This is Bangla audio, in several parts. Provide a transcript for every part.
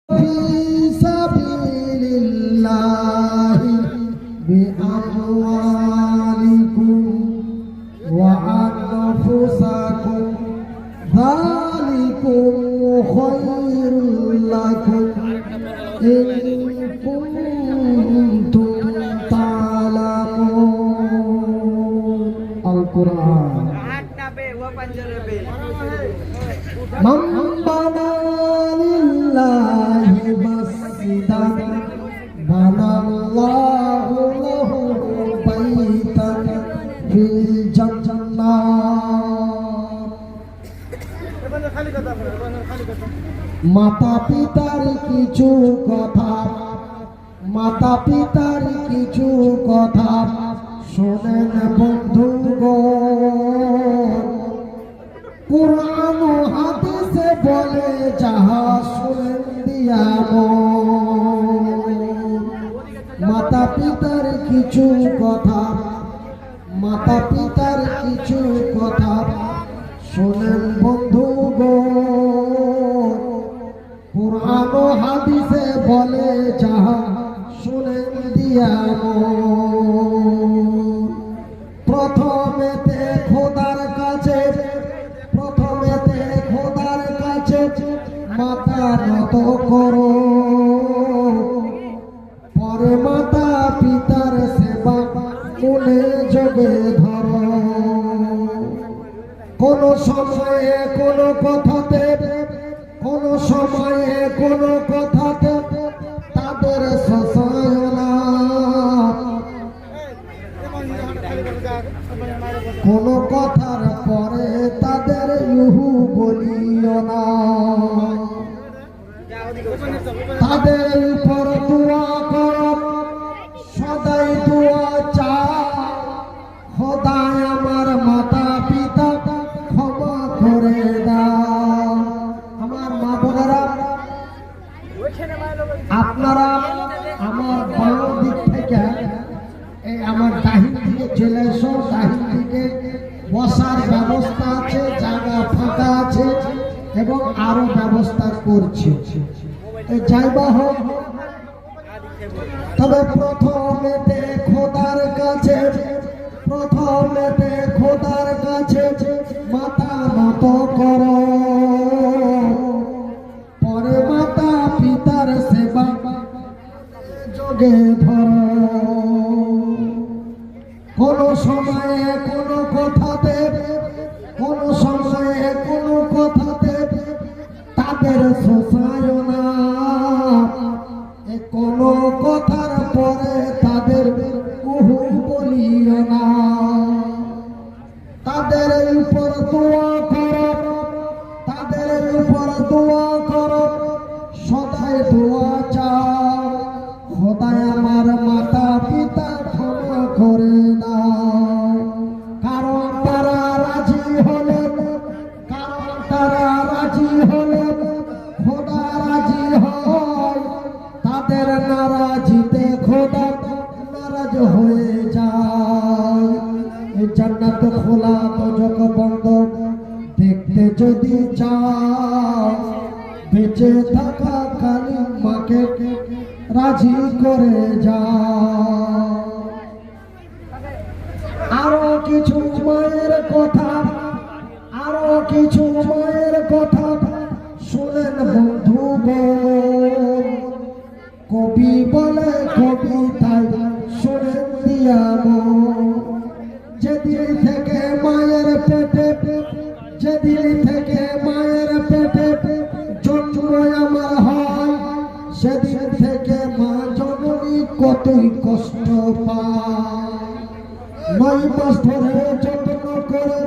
في سبيل الله بأموالكم وأنفسكم ذلكم خير لكم إن كنتم تعلمون. القرآن. من بنى لله مسجدا بنى الله له بيتا في الجنة. মাতা পিতার কিছু কথা, মাতা পিতার কিছু কথা শোনেন বন্ধুগণ। কুরআন ও হাদিসে বলে যাহা শুনেন দিয়া মাতা পিতার কিছু কথা, মাতা পিতার কিছু কথা শোনেন বন্ধুগণ। কুরআন ও হাদিসে বলে যাহা শুনেন দিয়া প্রথমেতে খোদার কাছে, প্রথমেতে খোদার কাছে মাথা নত করো, পরে মাতা পিতার সেবা মনে যোগে ধরো। কোন সময়ে কোন কথাতে, কোন সময়ে কোন কথাতে তাদের শোষণ না, কোন কথার পরে তাদের ইহু বলিও না। তাদের উপর দোয়া করো, সদাই দোয়া চাও, খোদায় আমার মাতা পিতা ক্ষমা করে দাও। আমার মা বোনেরা, আপনারা আমার বাম দিক থেকে এই আমার ডাহিন দিকে চলে এসো। ডাহিন দিকে বসার ব্যবস্থা আছে, জায়গা ফাঁকা আছে এবং আরো ব্যবস্থা করছে। যাইবা হোক, তবে প্রথমেতে খোদার কাছে, প্রথমেতে খোদার কাছে মাথা নত করো, পরে মাতা পিতার সেবা যোগে ধরো। কোন সময়ে কোন কথাতে, কোন সময়ে কোন কথাতে তাদের শোষায় না, কোন কথার পরে তাদের উহু বলিও না। তাদের উপর দোয়া করো, তাদের উপর দোয়া করো, সদাই দোয়া চাও, খোদায় আমার মাতা পিতা ক্ষমা করে দাও। কারণ তারা রাজি হলে, কারণ তারা রাজি হলে খোদা রাজি হয়। তাদের নারাজিতে খোদা নারাজ হয়ে যায়। জান্নাত খোলা দোজখ বন্ধ দেখতে যদি চাও, বেঁচে থাকা কালিম মাকে রাজি করে যাও। আরো কিছু মায়ের কথা, আরো কিছু মায়ের কথা শুনেন বন্ধুগণ। কবি বলে কবিতায় শুনেন দিয়াবো। যেদিন থেকে মায়ের পেটে, যেদিন থেকে মায়ের পেটে জন্ম আমার হয়, সেদিন থেকে মা জননী কতই কষ্ট পায়। 9 মাস ধরে যত্ন করে,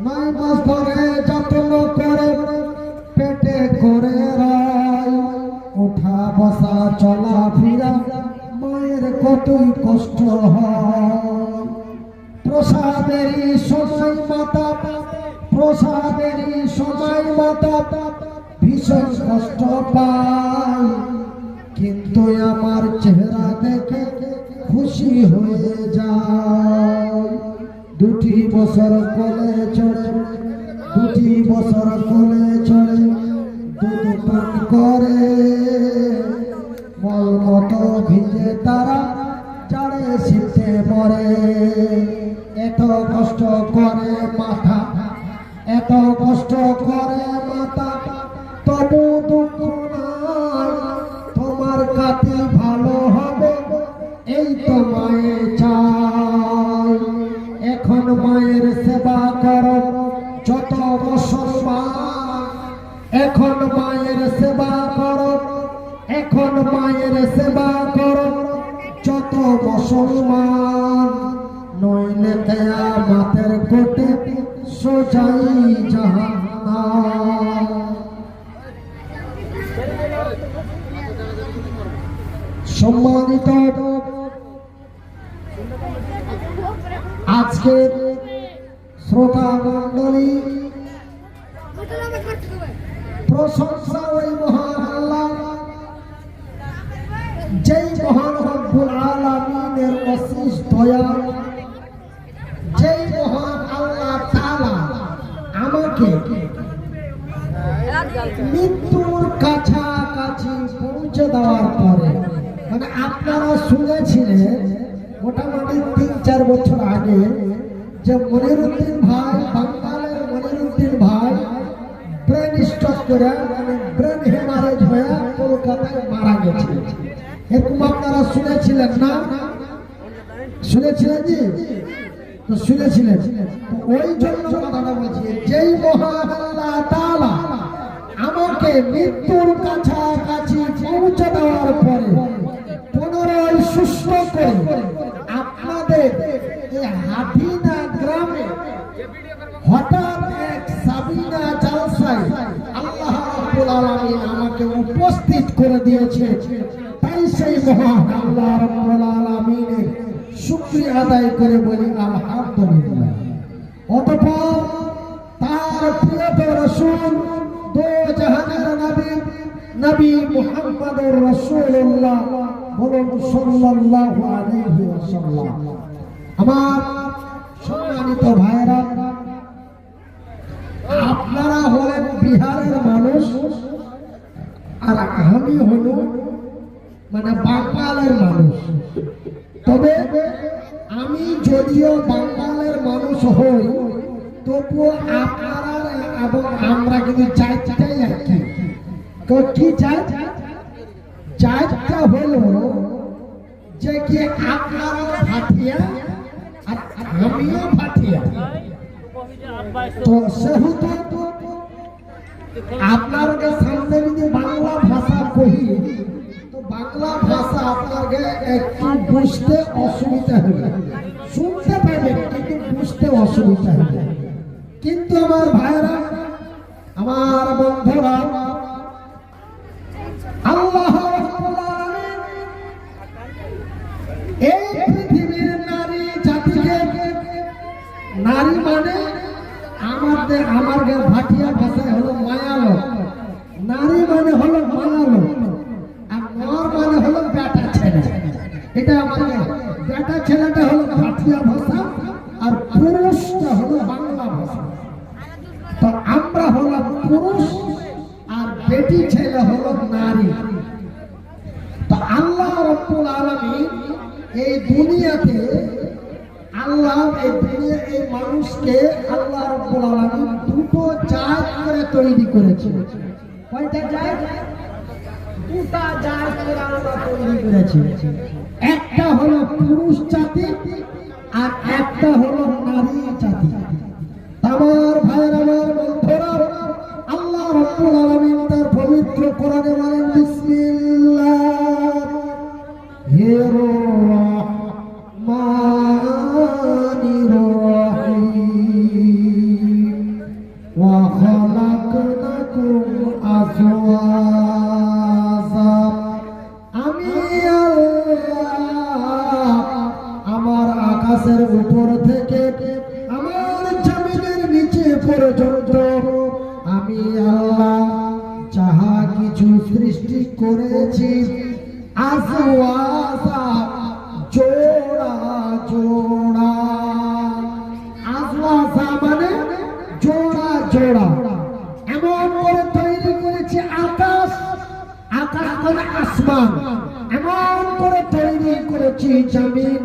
9 মাস ধরে যত্ন করে পেটে করে রায়। ওঠা বসা চলা ফিরা মায়ের কতই কষ্ট হয়। প্রসাদেরই সময় মাতা, প্রসাদেরই সময় মাতা ভীষণ কষ্ট পায়। কিন্তু আমার চেহারা দেখে খুশি হয়ে যায়। 2টি বছর কোলে চড়ে, 2টি বছর কোলে চড়ে দুধ পান করে। জাতি ভালো হবে এই তো মায়ের চাই। এখন মায়ের সেবা করো যত মুসলমান, এখন মায়ের সেবা করো, এখন মায়ের সেবা করো যত মুসলমান, নইলে কিয়ামতের কোটে সোজাই জাহান্নাম। সম্মানিত আজকের শ্রোতা মণ্ডলী, প্রশংসা ওই মহান আল্লাহ, যেই মহান রব্বুল আলামিনের অশেষ দয়া, যেই মহান আল্লাহ তাআলা আমাকে মৃত্যুর কাছাকাছি পৌঁছে দেওয়ার পরে, মানে আপনারা শুনেছিলেন মোটামুটি ৩-৪ বছর আগে যে মনিরুদ্দিন ভাই, বাঙ্গালের মনিরুদ্দিন ভাই ব্রেন স্ট্রোক করে, মানে ব্রেন হেমারেজ হয়ে কলকাতায় মারা গেছে। এরকম আপনারা শুনেছিলেন না? শুনেছিলেন জি? তো শুনেছিলেন। ওই জন্য কথাটা বলছি, যেই মহান আল্লাহ তাআলা আমাকে মৃত্যুর কাছাকাছি পৌঁছে দেওয়ার পরে পুনরায় সুস্থ করে আপনাদের এই হাতিনা গ্রামে হঠাৎ এক সাবিনা জালসায় আল্লাহ রাব্বুল আলামিন আমাকে উপস্থিত করে দিয়েছে, তাই সেই মহান আল্লাহ রাব্বুল আলামিনের শুকরিয়া আদায় করে বলি আলহামদুলিল্লাহ। অতঃপর তার প্রিয় রাসূল, দো জাহানের নবী, নবী মুহাম্মদুর রাসূলুল্লাহ বলুন সাল্লাল্লাহু আলাইহি ওয়াসাল্লাম। আমার সম্মানিত ভাইরা, আপনারা হলেন বিহারের মানুষ আর আমি হল মানে বাঙালের মানুষ। তবে আমি যদিও বাঙালের মানুষ হই, তবুও আপনারা এবং আমরা কিন্তু চাইটাই একই। তো কি চাই? চাইটা হলো যে কি আপনারা ভাটিয়া আর আমিও ভাটিয়া। তো সেহেতু আপনাকে সামনে যদি বাংলা ভাষা কহি, তো বাংলা ভাষা আপনাকে একটু বুঝতে অসুবিধা হবে, শুনতে পাবেন কিন্তু বুঝতে অসুবিধা হবে। কিন্তু আমার ভাইরা, আমার বন্ধুরা, আল্লাহ রাব্বুল আলামিন এই পৃথিবীর নারী জাতিকে, নারী মানে আমাদের ভাটিয়া ভাষায় হলো মায়ালো, নারী মানে হলো মায়ালো, আর নর মানে হলো বেটা ছেলে। এটা আমাদের বেটা ছেলেটা হলো ভাটিয়া ভাষা আর পুরুষটা হলো বাংলা ভাষা। তো আমরা হলাম পুরুষ আর বেটি ছেলে হলো নারী। তো আল্লাহ রাব্বুল আলামিন এই দুনিয়াতে, এই মানুষকে আল্লাহ রাব্বুল আলামিন দুটো জাত করে তৈরি করেছে। কয়টা জাত? দুটো জাত করে আল্লাহ তৈরি করেছে। একটা হলো পুরুষ জাতি আর একটা হলো নারী জাতি। আমার ভাইয়ের, আমার বন্ধুরা, আল্লাহ রাব্বুল আলামিন তার পবিত্র কোরআনে বলেন, বিসমিল্লাহির রাহমানির রাহিম, ওয়া খালাকনাকুম আজওয়াজা। আমি আল্লাহ আমার আকাশের উপর থেকে আমার জমিনের নিচে পর্যন্ত আমি আল্লাহ যাহা কিছু সৃষ্টি করেছি, আজওয়াজা জোড়া জোড়া। আজওয়াজা মানে জোড়া জোড়া। এমন করে তৈরি করেছি আকাশ, আকাশ মানে আসমান। এমন করে তৈরি করেছি জমিন,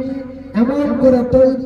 এমন করে তৈরি